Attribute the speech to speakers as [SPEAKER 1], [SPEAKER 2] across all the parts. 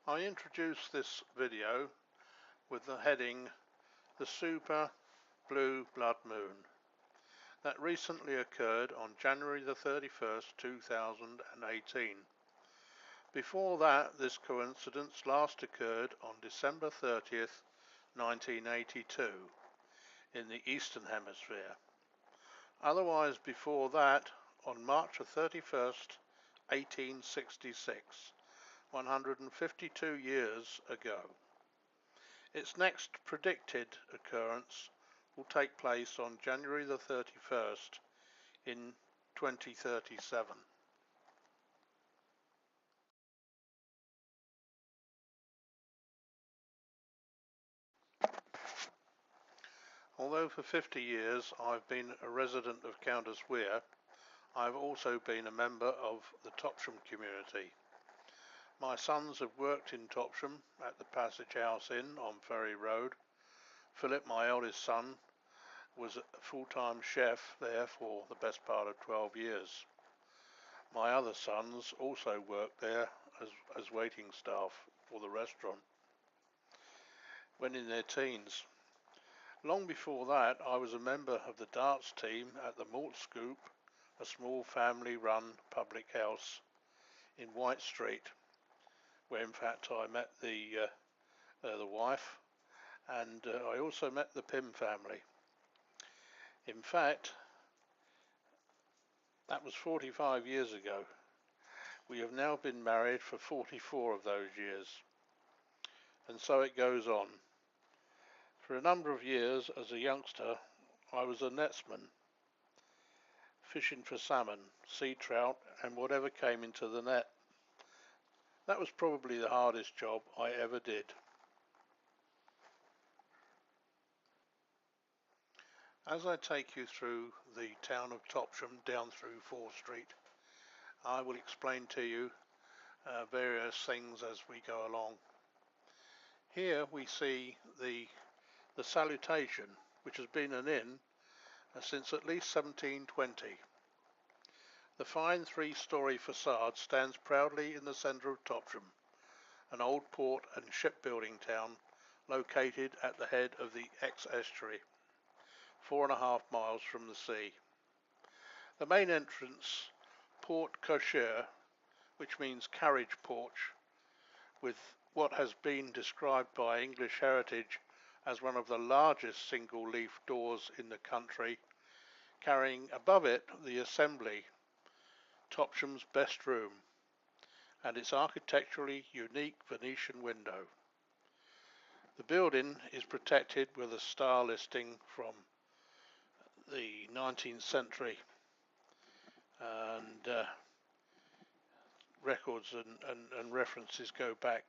[SPEAKER 1] I introduced this video with the heading "The Super Blue Blood Moon" that recently occurred on January the 31st, 2018. Before that, this coincidence last occurred on December 30th, 1982 in the Eastern Hemisphere. Otherwise before that, on March 31st, 1866, 152 years ago. Its next predicted occurrence will take place on January the 31st in 2037. Although for 50 years I've been a resident of Countess Weir, I've also been a member of the Topsham community. My sons have worked in Topsham at the Passage House Inn on Ferry Road. Philip, my eldest son, was a full-time chef there for the best part of 12 years. My other sons also worked there as waiting staff for the restaurant when in their teens. Long before that, I was a member of the darts team at the Malt Scoop, a small family-run public house in White Street, where in fact I met the wife, and I also met the Pym family. In fact, that was 45 years ago. We have now been married for 44 of those years, and so it goes on. For a number of years as a youngster, I was a netsman, fishing for salmon, sea trout, and whatever came into the net. That was probably the hardest job I ever did. As I take you through the town of Topsham down through 4th Street, I will explain to you various things as we go along. Here we see the Salutation, which has been an inn since at least 1720. The fine 3-storey facade stands proudly in the centre of Topsham, an old port and shipbuilding town located at the head of the Exe-estuary, 4.5 miles from the sea. The main entrance, Porte Cochere, which means carriage porch, with what has been described by English Heritage as one of the largest single-leaf doors in the country, carrying above it the assembly, Topsham's best room, and its architecturally unique Venetian window. The building is protected with a star listing from the 19th century, and records and references go back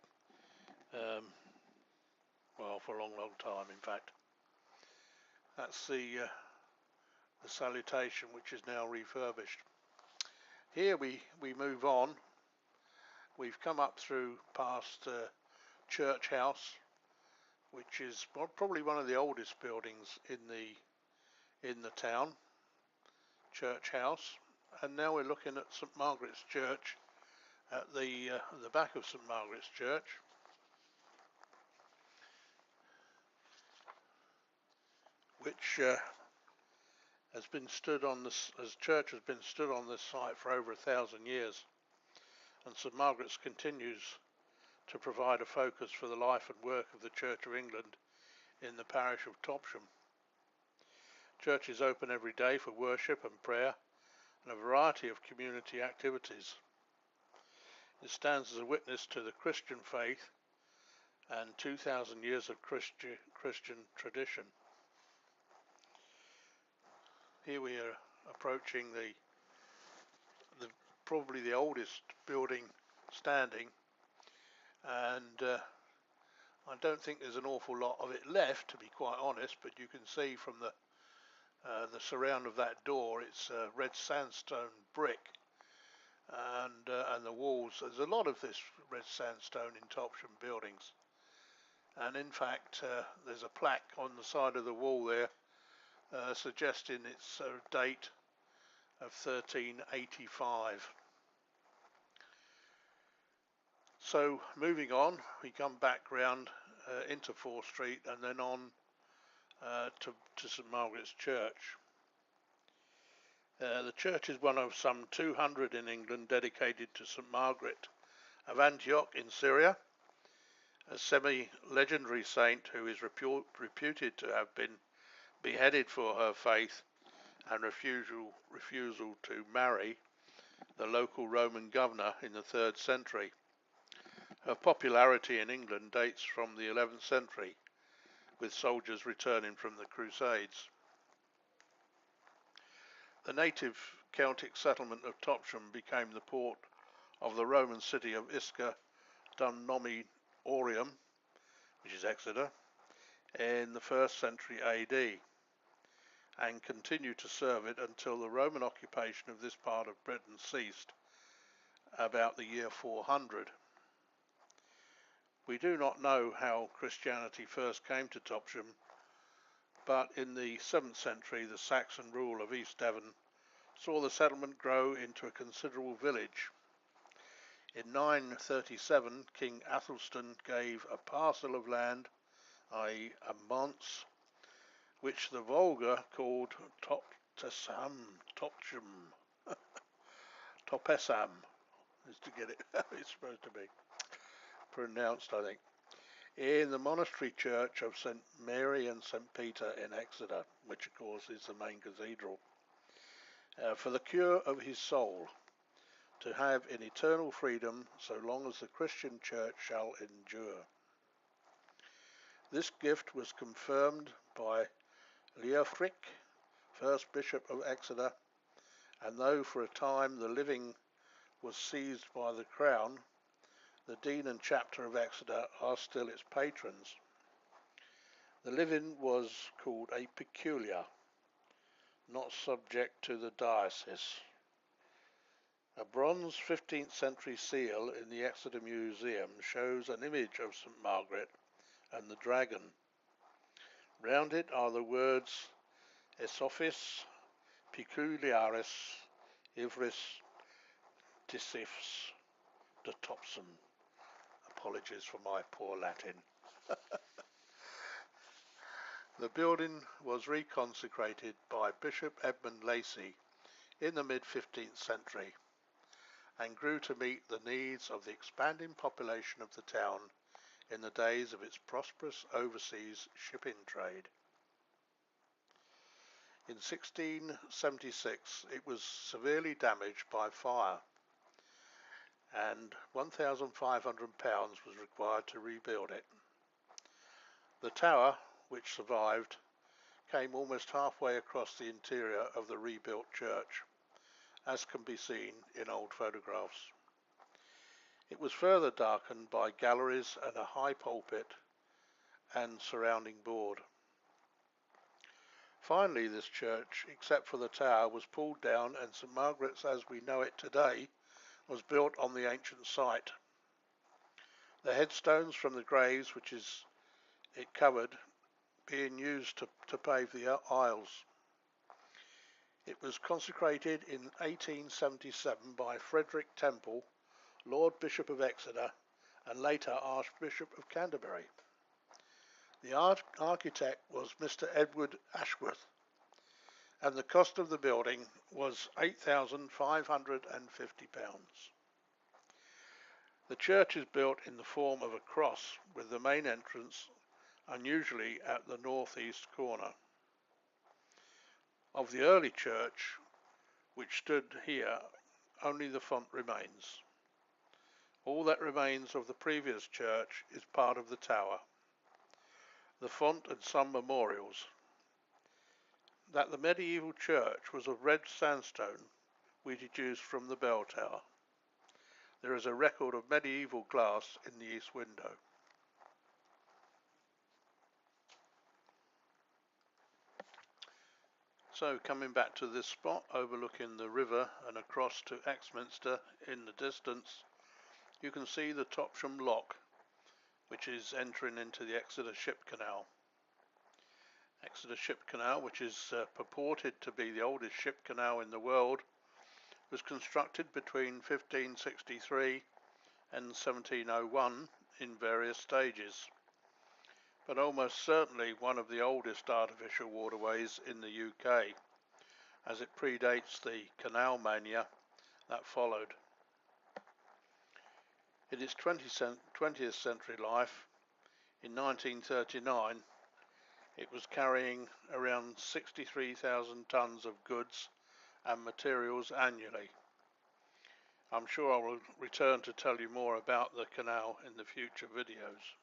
[SPEAKER 1] well, for a long time, in fact. That's the Salutation, which is now refurbished. Here we move on. We've come up through past Church House, which is probably one of the oldest buildings in the town, Church House, and now we're looking at St Margaret's Church at the back of St Margaret's Church. Which has been stood on this, as church has been stood on this site for over 1,000 years, and St Margaret's continues to provide a focus for the life and work of the Church of England in the parish of Topsham. Church is open every day for worship and prayer and a variety of community activities. It stands as a witness to the Christian faith and 2,000 years of Christian tradition. Here we are approaching the probably the oldest building standing, and I don't think there's an awful lot of it left, to be quite honest, but you can see from the surround of that door, it's red sandstone brick, and the walls, there's a lot of this red sandstone in Topsham buildings, and in fact there's a plaque on the side of the wall there suggesting its date of 1385. So moving on, we come back round into 4th Street and then on to St Margaret's Church. The church is one of some 200 in England dedicated to St Margaret of Antioch in Syria, a semi-legendary saint who is reputed to have been beheaded for her faith and refusal to marry the local Roman governor in the 3rd century. Her popularity in England dates from the 11th century, with soldiers returning from the Crusades. The native Celtic settlement of Topsham became the port of the Roman city of Isca Dumnominiorum, which is Exeter, in the 1st century AD, and continued to serve it until the Roman occupation of this part of Britain ceased about the year 400. We do not know how Christianity first came to Topsham, but in the 7th century the Saxon rule of East Devon saw the settlement grow into a considerable village. In 937 King Athelstan gave a parcel of land, i.e. a manse, which the vulgar called Topsham, Topsham is to get it how it's supposed to be pronounced, I think, in the monastery church of St Mary and St Peter in Exeter, which of course is the main cathedral, for the cure of his soul, to have in eternal freedom so long as the Christian church shall endure. This gift was confirmed by Leofric, first Bishop of Exeter, and though for a time the living was seized by the crown, the Dean and Chapter of Exeter are still its patrons. The living was called a peculiar, not subject to the diocese. A bronze 15th century seal in the Exeter Museum shows an image of St Margaret and the dragon. Round it are the words Esophis Peculiaris Ivris Disifs de Topsham. Apologies for my poor Latin. The building was reconsecrated by Bishop Edmund Lacy in the mid-15th century and grew to meet the needs of the expanding population of the town in the days of its prosperous overseas shipping trade. In 1676 it was severely damaged by fire, and £1,500 was required to rebuild it. The tower, which survived, came almost halfway across the interior of the rebuilt church, as can be seen in old photographs. It was further darkened by galleries and a high pulpit and surrounding board. Finally, this church, except for the tower, was pulled down, and St Margaret's as we know it today was built on the ancient site. The headstones from the graves which it covered being used to pave the aisles. It was consecrated in 1877 by Frederick Temple, Lord Bishop of Exeter and later Archbishop of Canterbury. The architect was Mr. Edward Ashworth, and the cost of the building was £8,550. The church is built in the form of a cross, with the main entrance unusually at the northeast corner. Of the early church, which stood here, only the font remains. All that remains of the previous church is part of the tower, the font and some memorials. That the medieval church was of red sandstone we deduce from the bell tower. There is a record of medieval glass in the east window. So coming back to this spot overlooking the river and across to Axminster in the distance, you can see the Topsham Lock, which is entering into the Exeter Ship Canal. Exeter Ship Canal, which is purported to be the oldest ship canal in the world, was constructed between 1563 and 1701 in various stages, but almost certainly one of the oldest artificial waterways in the UK, as it predates the canal mania that followed. In its 20th century life, in 1939, it was carrying around 63,000 tonnes of goods and materials annually. I'm sure I will return to tell you more about the canal in the future videos.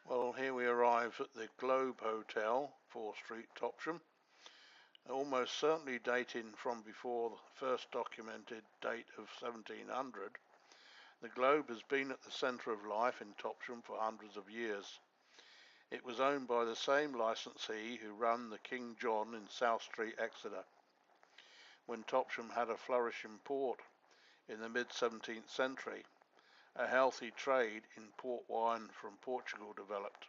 [SPEAKER 1] Well, here we arrive at the Globe Hotel, 4th Street, Topsham, almost certainly dating from before the first documented date of 1700. The Globe has been at the centre of life in Topsham for hundreds of years. It was owned by the same licensee who ran the King John in South Street, Exeter. When Topsham had a flourishing port in the mid-17th century, a healthy trade in port wine from Portugal developed.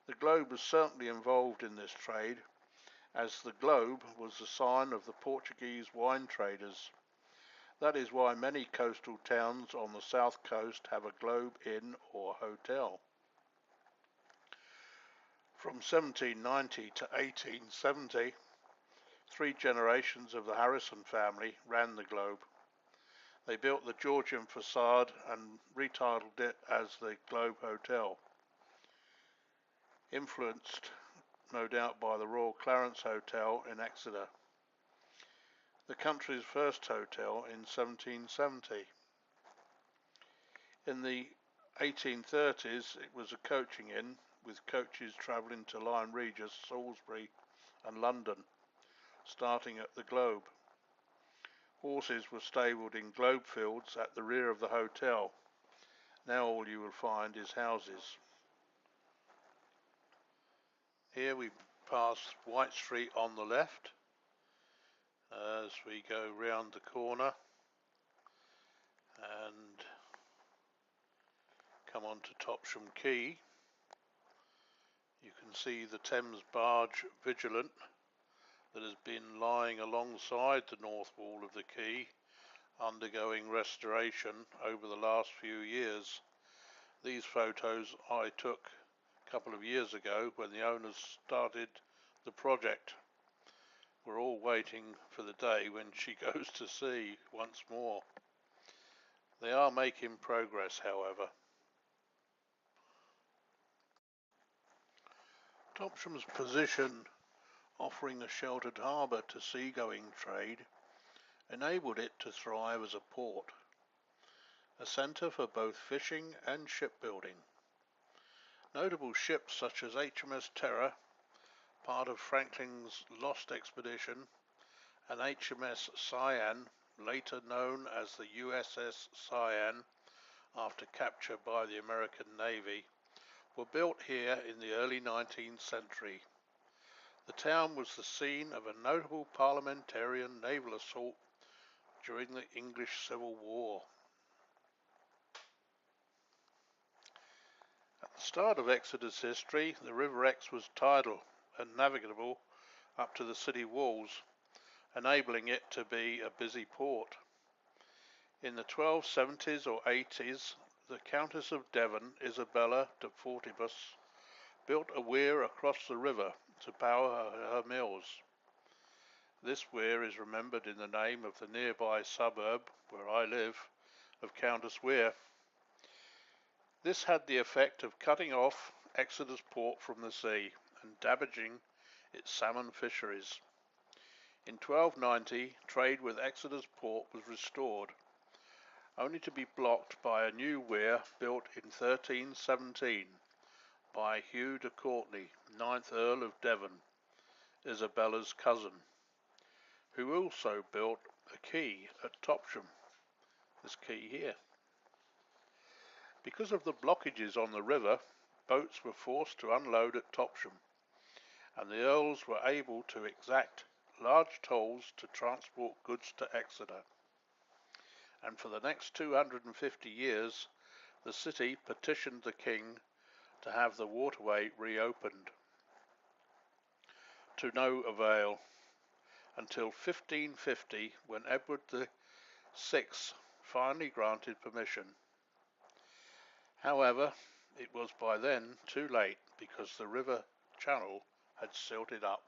[SPEAKER 1] The Globe was certainly involved in this trade, as the Globe was the sign of the Portuguese wine traders. That is why many coastal towns on the south coast have a Globe Inn or hotel. From 1790 to 1870, 3 generations of the Harrison family ran the Globe. They built the Georgian facade and retitled it as the Globe Hotel, influenced no doubt by the Royal Clarence Hotel in Exeter, the country's first hotel in 1770. In the 1830s it was a coaching inn with coaches travelling to Lyme Regis, Salisbury and London, starting at the Globe. Horses were stabled in globe fields at the rear of the hotel. Now all you will find is houses. Here we pass White Street on the left as we go round the corner and come on to Topsham Quay. You can see the Thames barge Vigilant that has been lying alongside the north wall of the quay, undergoing restoration over the last few years. These photos I took a couple of years ago when the owners started the project. We're all waiting for the day when she goes to sea once more. They are making progress, however. Topsham's position, offering a sheltered harbour to seagoing trade, enabled it to thrive as a port, a centre for both fishing and shipbuilding. Notable ships such as HMS Terror, part of Franklin's lost expedition, and HMS Cyane, later known as the USS Cyane after capture by the American Navy, were built here in the early 19th century. The town was the scene of a notable parliamentarian naval assault during the English Civil War. At the start of Exeter's history, the River Exe was tidal and navigable up to the city walls, enabling it to be a busy port. In the 1270s or 80s, the Countess of Devon, Isabella de Fortibus, built a weir across the river to power her mills. This weir is remembered in the name of the nearby suburb, where I live, of Countess Weir. This had the effect of cutting off Exeter's port from the sea and damaging its salmon fisheries. In 1290, trade with Exeter's port was restored, only to be blocked by a new weir built in 1317 by Hugh de Courtenay, 9th Earl of Devon, Isabella's cousin, who also built a quay at Topsham, this quay here. Because of the blockages on the river, boats were forced to unload at Topsham, and the earls were able to exact large tolls to transport goods to Exeter. And for the next 250 years, the city petitioned the king to have the waterway reopened. To no avail, until 1550, when Edward VI finally granted permission. However, it was by then too late because the river channel had silted up.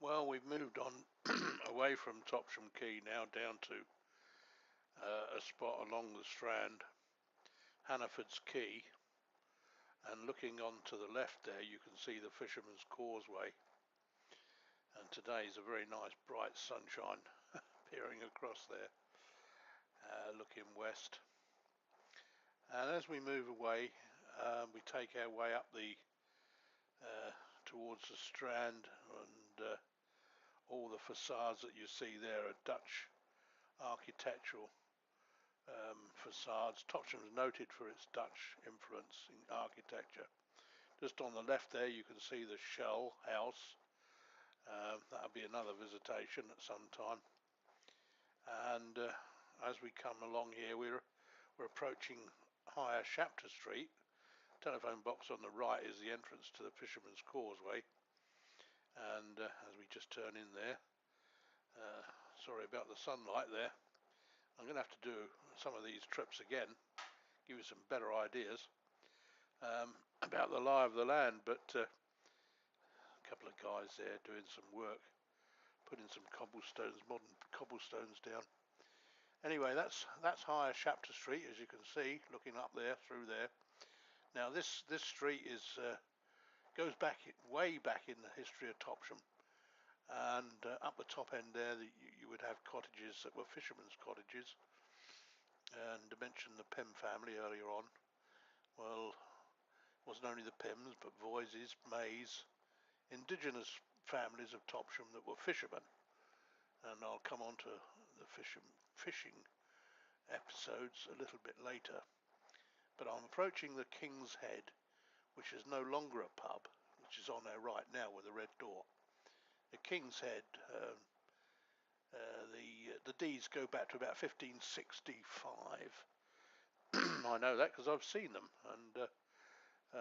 [SPEAKER 1] Well, we've moved on away from Topsham Quay now down to a spot along the Strand, Hannaford's Quay, and looking on to the left there you can see the Fisherman's Causeway, and today's a very nice bright sunshine peering across there, looking west. And as we move away, we take our way up towards the Strand, and all the facades that you see there are Dutch architectural facades. Topsham is noted for its Dutch influence in architecture. Just on the left there you can see the Shell House. That'll be another visitation at some time. And as we come along here, we're approaching Higher Shapter Street. Telephone box on the right is the entrance to the Fisherman's Causeway, and as we just turn in there, sorry about the sunlight there. I'm going to have to do some of these trips again, give you some better ideas about the lie of the land, but a couple of guys there doing some work, putting some cobblestones, modern cobblestones down. Anyway, that's Higher Shapter Street, as you can see, looking up there, through there. Now this street is goes back way back in the history of Topsham, and up the top end there you would have cottages that were fishermen's cottages. And to mention the Pym family earlier on, well, it wasn't only the Pyms but Voises, Mays, indigenous families of Topsham that were fishermen, and I'll come on to the fishing episodes a little bit later. But I'm approaching the King's Head, which is no longer a pub, which is on our right now with a red door. The King's Head, the deeds go back to about 1565. I know that because I've seen them, and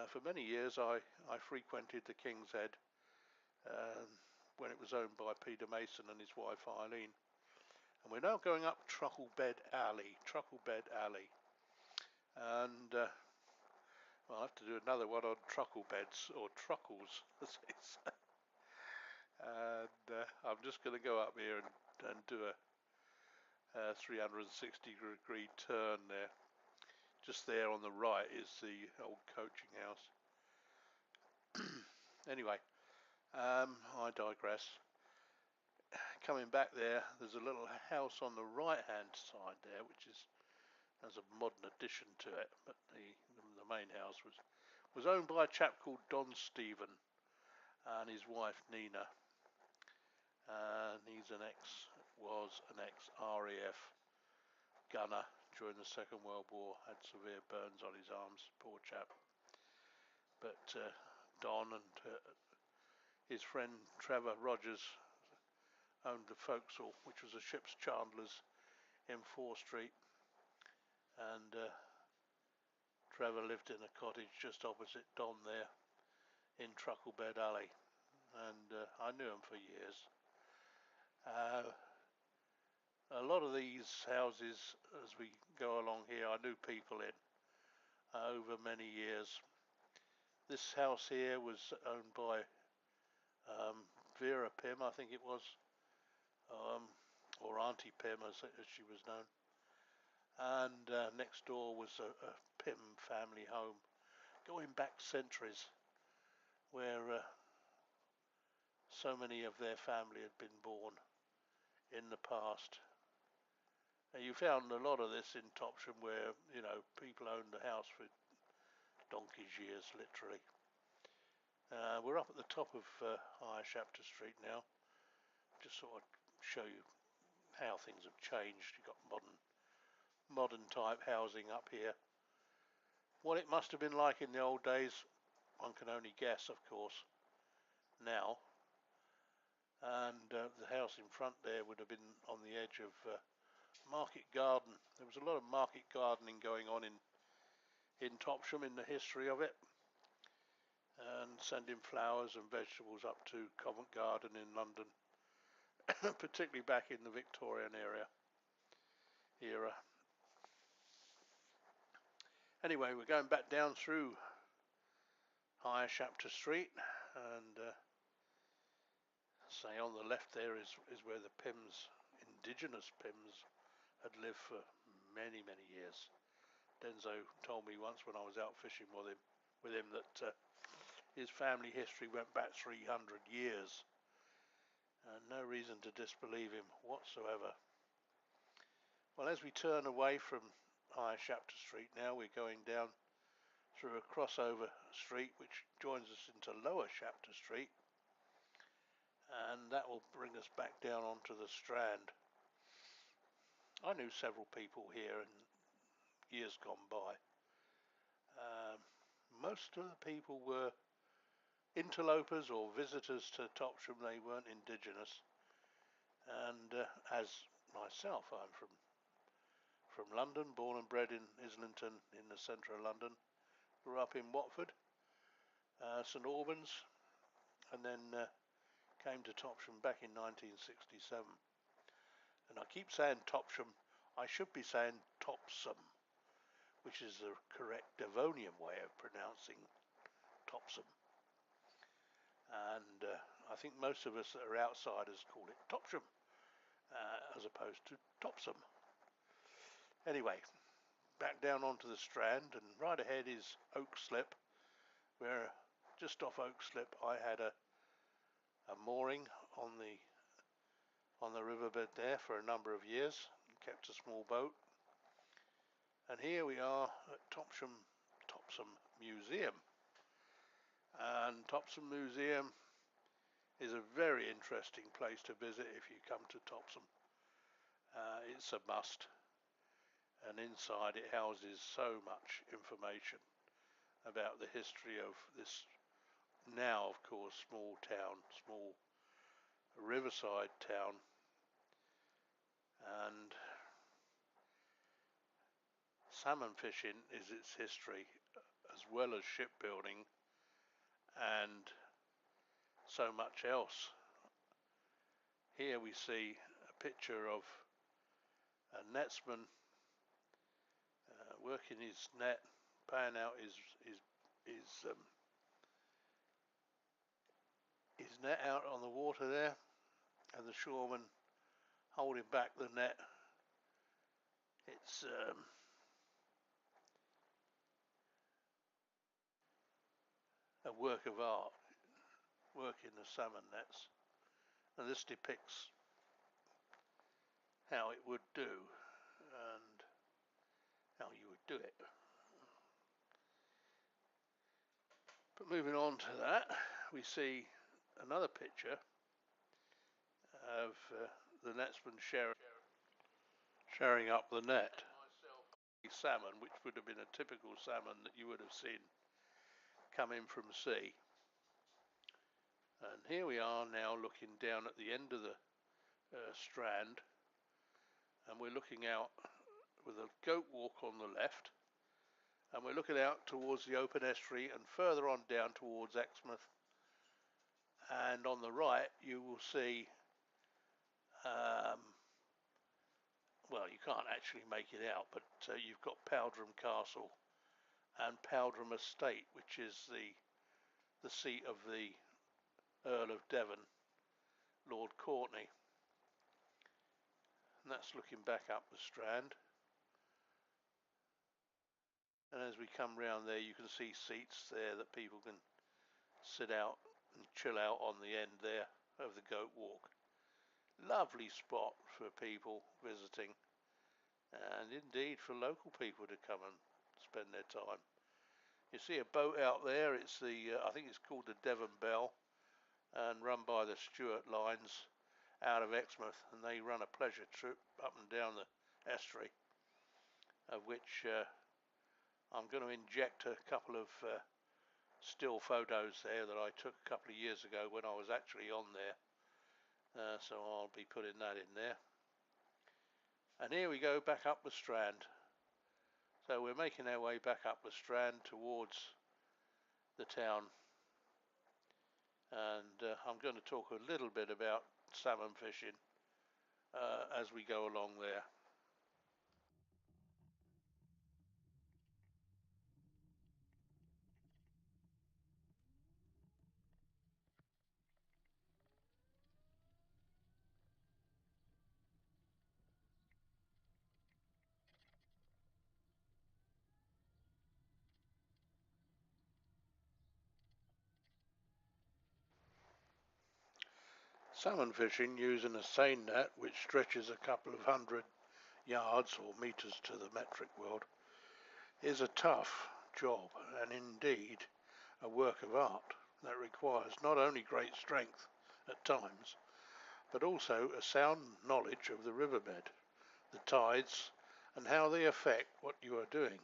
[SPEAKER 1] for many years I frequented the King's Head when it was owned by Peter Mason and his wife Eileen. And we're now going up Trucklebed Alley, and well, I'll have to do another one on trucklebeds, or truckles as they say. And I'm just going to go up here and do a 360-degree turn there. Just there on the right is the old coaching house. Anyway, I digress. Coming back there, there's a little house on the right-hand side there, which has a modern addition to it. But the main house was owned by a chap called Don Stephen and his wife Nina. And he's was an ex-RAF gunner during the Second World War, had severe burns on his arms, poor chap. But Don and his friend Trevor Rogers owned the Forecastle, which was a ship's chandler's in 4 Street, and Trevor lived in a cottage just opposite Don there in Trucklebed Alley, and I knew him for years. A lot of these houses, as we go along here, I knew people in over many years. This house here was owned by Vera Pym, I think it was, or Auntie Pym as she was known. And next door was a Pym family home, going back centuries, where so many of their family had been born in the past. And you found a lot of this in Topsham, where, you know, people owned the house for donkey's years, literally. We're up at the top of Higher Shapter Street now. Just sort of show you how things have changed. You've got modern type housing up here. What it must have been like in the old days, one can only guess, of course, now. And the house in front there would have been on the edge of Market Garden. There was a lot of market gardening going on in Topsham in the history of it, and sending flowers and vegetables up to Covent Garden in London, particularly back in the Victorian era. Anyway, we're going back down through Higher Shapter Street, and say on the left there is where the Pyms, indigenous Pyms, had lived for many years. Denzo told me once when I was out fishing with him that his family history went back 300 years, and no reason to disbelieve him whatsoever. Well, as we turn away from Higher Shapter Street now, we're going down through a crossover street which joins us into Lower Shapter Street, and that will bring us back down onto the Strand. I knew several people here in years gone by. Most of the people were interlopers or visitors to Topsham. They weren't indigenous, and as myself. I'm from London, born and bred in Islington in the centre of London. Grew up in Watford, St Albans, and then came to Topsham back in 1967. And I keep saying Topsham, I should be saying Topsham, which is the correct Devonian way of pronouncing Topsham. And I think most of us that are outsiders call it Topsham, as opposed to Topsham. Anyway, back down onto the Strand, and right ahead is Oak Slip, where just off Oak Slip I had a mooring on the riverbed there for a number of years, kept a small boat. And here we are at Topsham Museum. And Topsham Museum is a very interesting place to visit if you come to Topsham. It's a must, and inside it houses so much information about the history of this now, of course, small riverside town. And salmon fishing is its history, as well as shipbuilding and so much else. Here we see a picture of a netsman working his net, paying out his net out on the water there, and the shoreman holding back the net. It's a work of art, working the salmon nets, and this depicts how it would do and how you would do it. But moving on to that, we see another picture of the netsman sharing up the net. Salmon, which would have been a typical salmon that you would have seen coming from sea. And here we are now looking down at the end of the Strand, and we're looking out with a goat walk on the left, and we're looking out towards the open estuary and further on down towards Exmouth. And on the right you will see, well, you can't actually make it out, but you've got Powdram Castle and Powdram Estate, which is the seat of the Earl of Devon, Lord Courtenay. And that's looking back up the Strand. And as we come round there, you can see seats there that people can sit out and chill out on the end there of the goat walk. Lovely spot for people visiting, and indeed for local people to come and spend their time. You see a boat out there. It's I think it's called the Devon Belle, and run by the Stuart Lines out of Exmouth, and they run a pleasure trip up and down the estuary, of which I'm going to inject a couple of still photos there that I took a couple of years ago when I was actually on there, so I'll be putting that in there. And here we go back up the Strand. So we're making our way back up the Strand towards the town, and I'm going to talk a little bit about salmon fishing as we go along there. Salmon fishing using a seine net, which stretches a couple of 100 yards or meters to the metric world, is a tough job, and indeed a work of art that requires not only great strength at times, but also a sound knowledge of the riverbed, the tides, and how they affect what you are doing.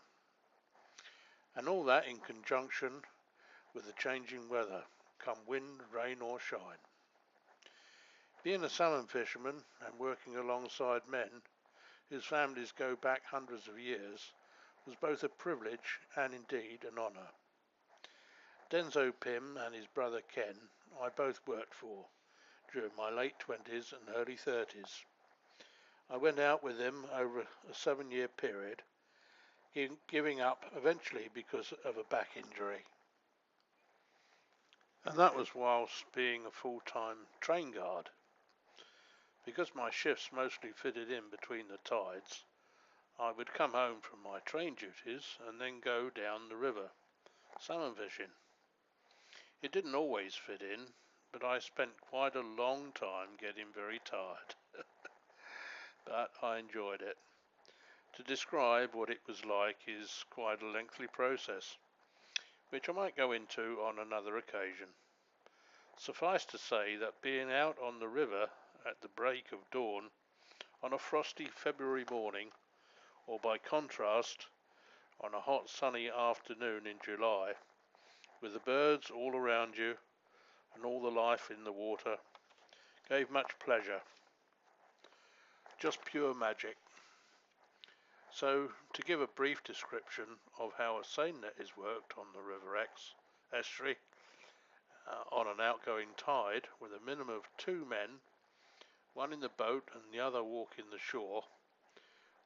[SPEAKER 1] And all that in conjunction with the changing weather, come wind, rain or shine. Being a salmon fisherman and working alongside men whose families go back hundreds of years was both a privilege and indeed an honour. Denzo Pym and his brother Ken I both worked for during my late 20s and early 30s. I went out with them over a 7-year period, giving up eventually because of a back injury. And that was whilst being a full-time train guard. Because my shifts mostly fitted in between the tides, I would come home from my train duties and then go down the river, salmon fishing. It didn't always fit in, but I spent quite a long time getting very tired. But I enjoyed it. To describe what it was like is quite a lengthy process, which I might go into on another occasion. Suffice to say that being out on the river at the break of dawn on a frosty February morning, or by contrast on a hot sunny afternoon in July, with the birds all around you and all the life in the water, gave much pleasure. Just pure magic. So, to give a brief description of how a seine net is worked on the River estuary, on an outgoing tide with a minimum of 2 men, one in the boat and the other walking the shore.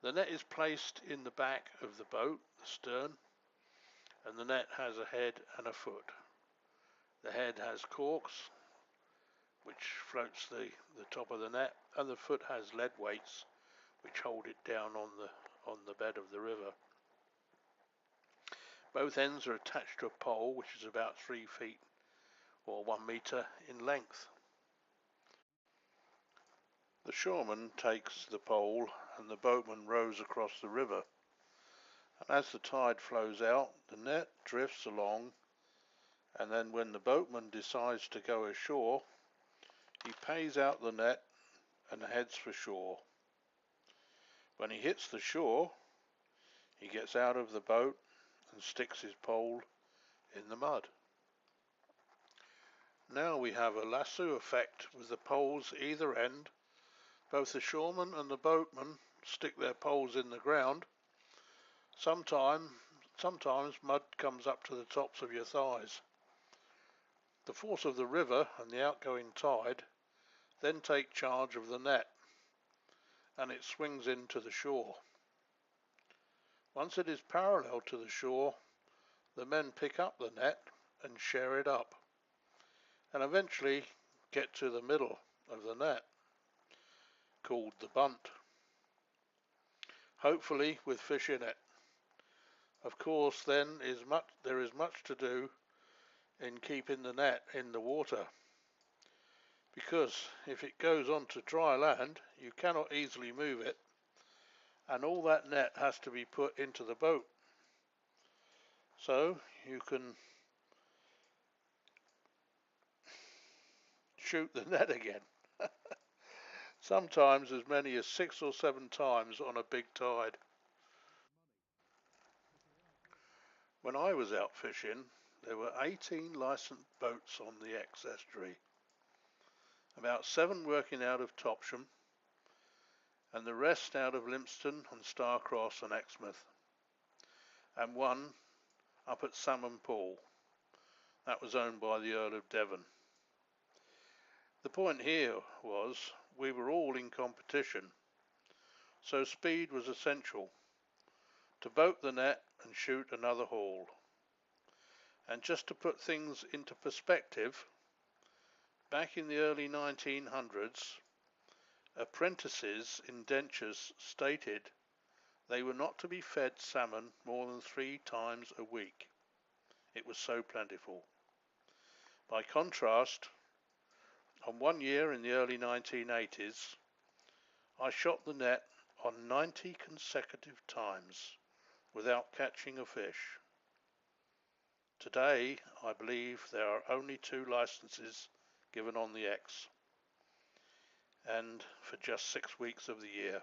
[SPEAKER 1] The net is placed in the back of the boat, the stern, and the net has a head and a foot. The head has corks, which floats the top of the net, and the foot has lead weights, which hold it down on the bed of the river. Both ends are attached to a pole, which is about 3 feet or 1 metre in length. The shoreman takes the pole and the boatman rows across the river, and as the tide flows out, the net drifts along, and then when the boatman decides to go ashore, he pays out the net and heads for shore. When he hits the shore, he gets out of the boat and sticks his pole in the mud. Now we have a lasso effect with the poles either end. Both the shoreman and the boatman stick their poles in the ground. Sometimes mud comes up to the tops of your thighs. The force of the river and the outgoing tide then take charge of the net, and it swings into the shore. Once it is parallel to the shore, the men pick up the net and share it up, and eventually get to the middle of the net, called the bunt, hopefully with fish in it. Of course, then there is much to do in keeping the net in the water, because if it goes on to dry land, you cannot easily move it, and all that net has to be put into the boat. So you can shoot the net again. Sometimes as many as 6 or 7 times on a big tide. When I was out fishing, there were 18 licensed boats on the estuary, about 7 working out of Topsham, and the rest out of Lympston and Starcross and Exmouth, and one up at Salmon Pool. That was owned by the Earl of Devon. The point here was we were all in competition, so speed was essential to boat the net and shoot another haul. And just to put things into perspective, back in the early 1900s, apprentices' indentures stated they were not to be fed salmon more than 3 times a week. It was so plentiful. By contrast, on one year in the early 1980s, I shot the net on 90 consecutive times without catching a fish. Today, I believe there are only 2 licenses given on the X, and for just 6 weeks of the year.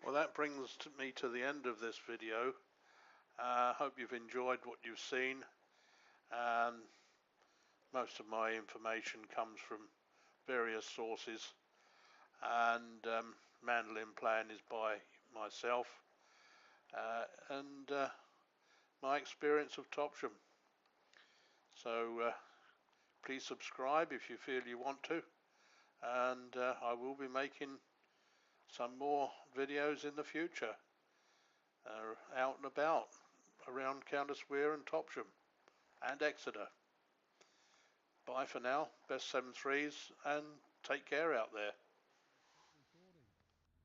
[SPEAKER 1] Well, that brings me to the end of this video. Hope you've enjoyed what you've seen. Most of my information comes from various sources, and mandolin playing is by myself, and my experience of Topsham. So please subscribe if you feel you want to, and I will be making some more videos in the future out and about around Countess Weir and Topsham and Exeter. Bye for now, best 7-3s, and take care out there.